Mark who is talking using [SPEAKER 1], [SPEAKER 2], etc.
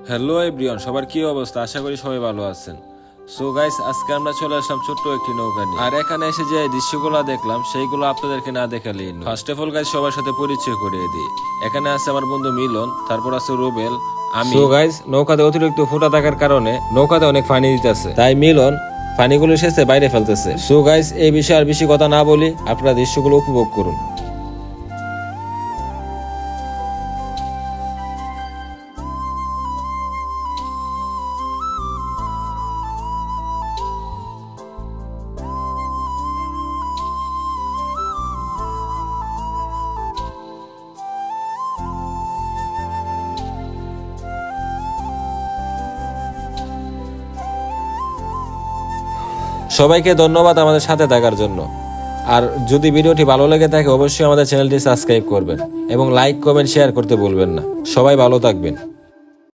[SPEAKER 1] Hello everyone, সবার কি অবস্থা? আশা করি সবাই ভালো আছেন। সো গাইস, আজকে আমরা চলে আসলাম ছোট্ট একটি নৌকা নিয়ে। আর এখানে এসে যে দৃশ্যগুলো দেখলাম সেইগুলো আপনাদেরকে না দেখালেই নয়। ফার্স্ট অফ অল গাইস, সবার সাথে পরিচয় করিয়ে দিই। এখানে আছে আমার বন্ধু মিলন, তারপর আছে রুবেল, আমি। সো গাইস, নৌকাতে অতিরিক্ত ফুটা থাকার কারণে নৌকাতে অনেক পানি দিতেছে, তাই মিলন পানিগুলো শেষে বাইরে ফেলতেছে। সো গাইস, এই বিষয়ে আর বেশি কথা না বলি, আপনারা দৃশ্যগুলো উপভোগ করুন। সবাইকে ধন্যবাদ আমাদের সাথে থাকার জন্য। আর যদি ভিডিওটি ভালো লেগে থাকে অবশ্যই আমাদের চ্যানেলটি সাবস্ক্রাইব করবেন এবং লাইক কমেন্ট শেয়ার করতে ভুলবেন না। সবাই ভালো থাকবেন।